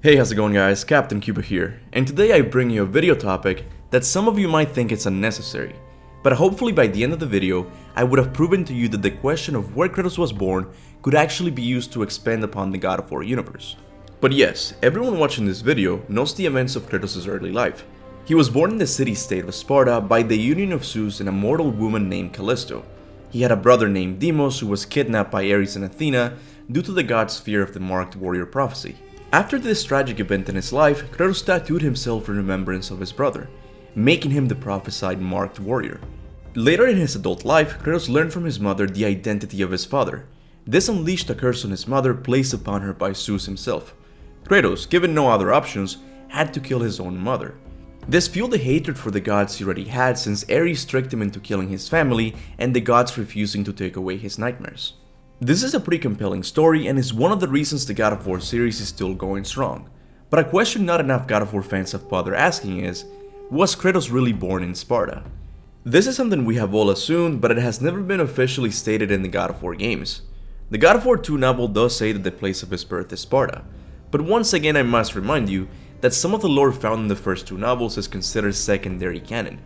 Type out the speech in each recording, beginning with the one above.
Hey, how's it going guys? Captain Kuba here, and today I bring you a video topic that some of you might think it's unnecessary, but hopefully by the end of the video, I would have proven to you that the question of where Kratos was born could actually be used to expand upon the God of War universe. But yes, everyone watching this video knows the events of Kratos' early life. He was born in the city-state of Sparta by the union of Zeus and a mortal woman named Callisto. He had a brother named Deimos who was kidnapped by Ares and Athena due to the god's fear of the marked warrior prophecy. After this tragic event in his life, Kratos tattooed himself in remembrance of his brother, making him the prophesied marked warrior. Later in his adult life, Kratos learned from his mother the identity of his father. This unleashed a curse on his mother placed upon her by Zeus himself. Kratos, given no other options, had to kill his own mother. This fueled the hatred for the gods he already had since Ares tricked him into killing his family and the gods refusing to take away his nightmares. This is a pretty compelling story and is one of the reasons the God of War series is still going strong. But a question not enough God of War fans have bothered asking is, was Kratos really born in Sparta? This is something we have all assumed, but it has never been officially stated in the God of War games. The God of War 2 novel does say that the place of his birth is Sparta, but once again I must remind you that some of the lore found in the first two novels is considered secondary canon,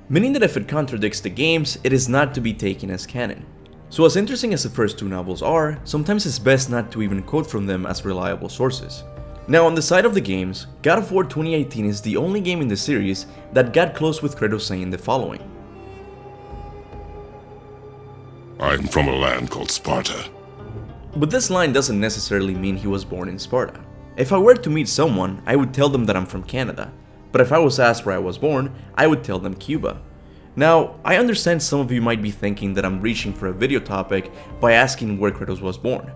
meaning that if it contradicts the games, it is not to be taken as canon. So as interesting as the first two novels are, sometimes it's best not to even quote from them as reliable sources. Now on the side of the games, God of War 2018 is the only game in the series that got close with Kratos saying the following. I'm from a land called Sparta. But this line doesn't necessarily mean he was born in Sparta. If I were to meet someone, I would tell them that I'm from Canada, but if I was asked where I was born, I would tell them Cuba. Now, I understand some of you might be thinking that I'm reaching for a video topic by asking where Kratos was born,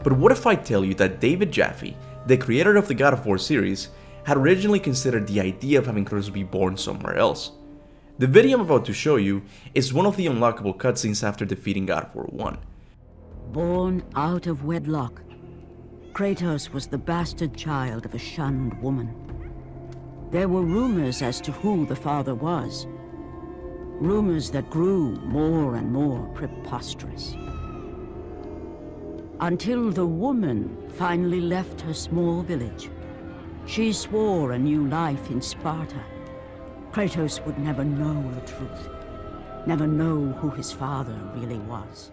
but what if I tell you that David Jaffe, the creator of the God of War series, had originally considered the idea of having Kratos be born somewhere else? The video I'm about to show you is one of the unlockable cutscenes after defeating God of War 1. Born out of wedlock, Kratos was the bastard child of a shunned woman. There were rumors as to who the father was. Rumors that grew more and more preposterous. Until the woman finally left her small village. She swore a new life in Sparta. Kratos would never know the truth. Never know who his father really was.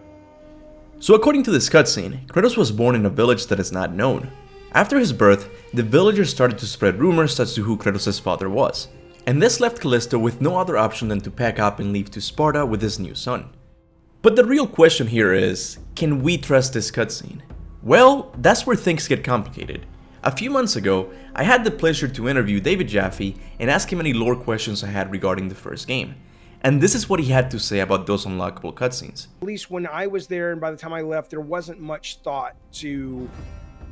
So according to this cutscene, Kratos was born in a village that is not known. After his birth, the villagers started to spread rumors as to who Kratos' father was. And this left Callisto with no other option than to pack up and leave to Sparta with his new son. But the real question here is, can we trust this cutscene? Well, that's where things get complicated. A few months ago, I had the pleasure to interview David Jaffe and ask him any lore questions I had regarding the first game. And this is what he had to say about those unlockable cutscenes. At least when I was there and by the time I left, there wasn't much thought to,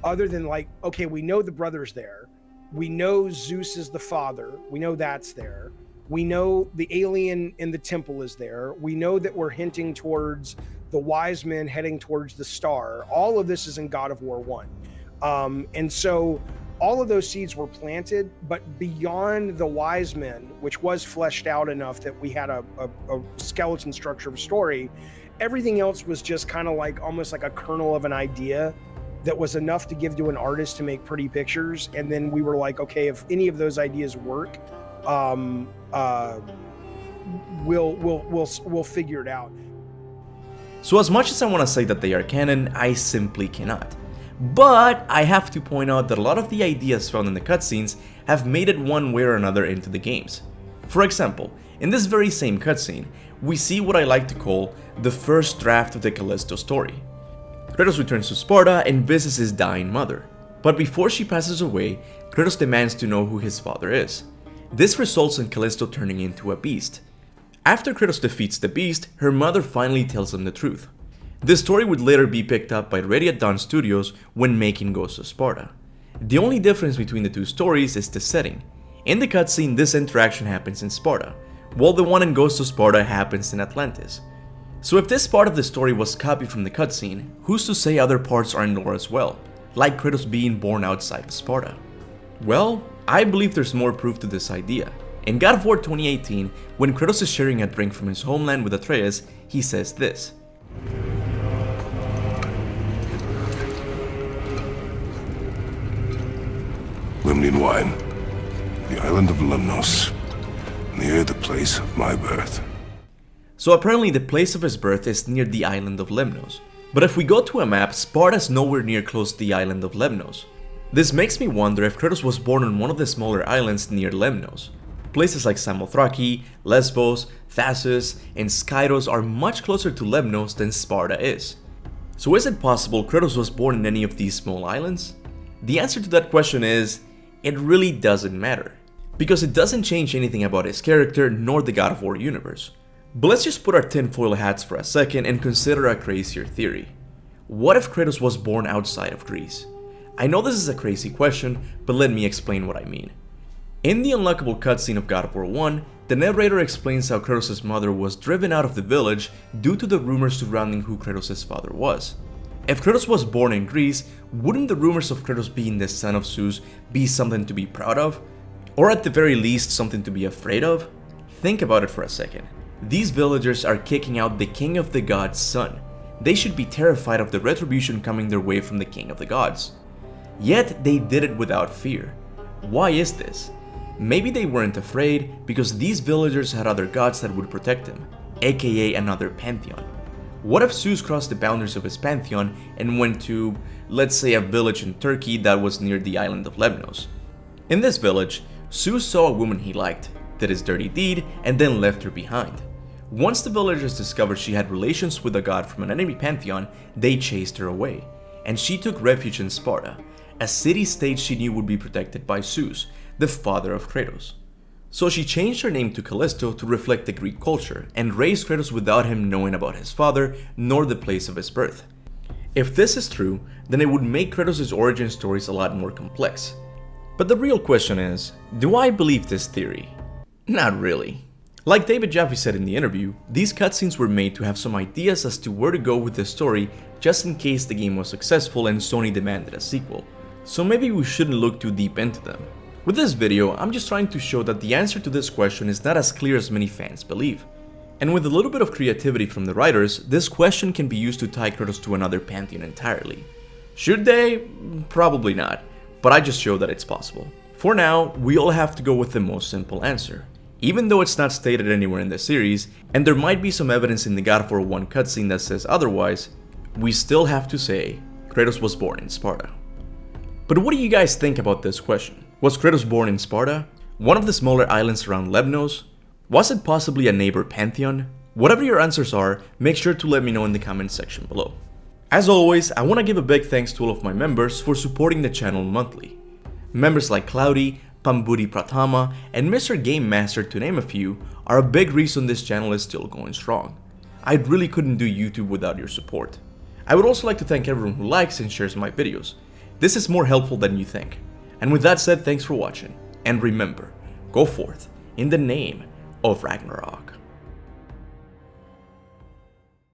other than like, okay, we know the brother's there. We know Zeus is the father. We know that's there. We know the alien in the temple is there. We know that we're hinting towards the wise men heading towards the star. All of this is in God of War 1. And so all of those seeds were planted, but beyond the wise men, which was fleshed out enough that we had a skeleton structure of a story, everything else was just kind of like almost like a kernel of an idea that was enough to give to an artist to make pretty pictures. And then we were like, okay, if any of those ideas work, we'll figure it out. So as much as I want to say that they are canon, I simply cannot. But I have to point out that a lot of the ideas found in the cutscenes have made it one way or another into the games. For example, in this very same cutscene, we see what I like to call the first draft of the Callisto story. Kratos returns to Sparta and visits his dying mother. But before she passes away, Kratos demands to know who his father is. This results in Callisto turning into a beast. After Kratos defeats the beast, her mother finally tells him the truth. This story would later be picked up by Ready at Dawn Studios when making Ghost of Sparta. The only difference between the two stories is the setting. In the cutscene, this interaction happens in Sparta, while the one in Ghost of Sparta happens in Atlantis. So if this part of the story was copied from the cutscene, who's to say other parts are in lore as well, like Kratos being born outside of Sparta? Well, I believe there's more proof to this idea. In God of War 2018, when Kratos is sharing a drink from his homeland with Atreus, he says this. Lemnian wine. The island of Lemnos. Near the place of my birth. So apparently the place of his birth is near the island of Lemnos. But if we go to a map, Sparta's nowhere near close to the island of Lemnos. This makes me wonder if Kratos was born on one of the smaller islands near Lemnos. Places like Samothraki, Lesbos, Thasos, and Skyros are much closer to Lemnos than Sparta is. So is it possible Kratos was born in any of these small islands? The answer to that question is, it really doesn't matter. Because it doesn't change anything about his character nor the God of War universe. But let's just put our tinfoil hats for a second and consider a crazier theory. What if Kratos was born outside of Greece? I know this is a crazy question, but let me explain what I mean. In the unlockable cutscene of God of War 1, the narrator explains how Kratos' mother was driven out of the village due to the rumors surrounding who Kratos' father was. If Kratos was born in Greece, wouldn't the rumors of Kratos being the son of Zeus be something to be proud of? Or at the very least, something to be afraid of? Think about it for a second. These villagers are kicking out the king of the gods' son. They should be terrified of the retribution coming their way from the king of the gods. Yet they did it without fear. Why is this? Maybe they weren't afraid because these villagers had other gods that would protect them, aka another pantheon. What if Zeus crossed the boundaries of his pantheon and went to, let's say, a village in Turkey that was near the island of Lemnos? In this village, Zeus saw a woman he liked, did his dirty deed, and then left her behind. Once the villagers discovered she had relations with a god from an enemy pantheon, they chased her away, and she took refuge in Sparta, a city-state she knew would be protected by Zeus, the father of Kratos. So she changed her name to Callisto to reflect the Greek culture, and raised Kratos without him knowing about his father, nor the place of his birth. If this is true, then it would make Kratos' origin stories a lot more complex. But the real question is, do I believe this theory? Not really. Like David Jaffe said in the interview, these cutscenes were made to have some ideas as to where to go with the story just in case the game was successful and Sony demanded a sequel. So maybe we shouldn't look too deep into them. With this video, I'm just trying to show that the answer to this question is not as clear as many fans believe. And with a little bit of creativity from the writers, this question can be used to tie Kratos to another pantheon entirely. Should they? Probably not, but I just show that it's possible. For now, we all have to go with the most simple answer. Even though it's not stated anywhere in the series, and there might be some evidence in the God of War 1 cutscene that says otherwise, we still have to say Kratos was born in Sparta. But what do you guys think about this question? Was Kratos born in Sparta? One of the smaller islands around Lemnos? Was it possibly a neighbor pantheon? Whatever your answers are, make sure to let me know in the comment section below. As always, I want to give a big thanks to all of my members for supporting the channel monthly. Members like Cloudy, Pambudi Pratama, and Mr. Game Master, to name a few, are a big reason this channel is still going strong. I really couldn't do YouTube without your support. I would also like to thank everyone who likes and shares my videos. This is more helpful than you think. And with that said, thanks for watching, and remember, go forth in the name of Ragnarok.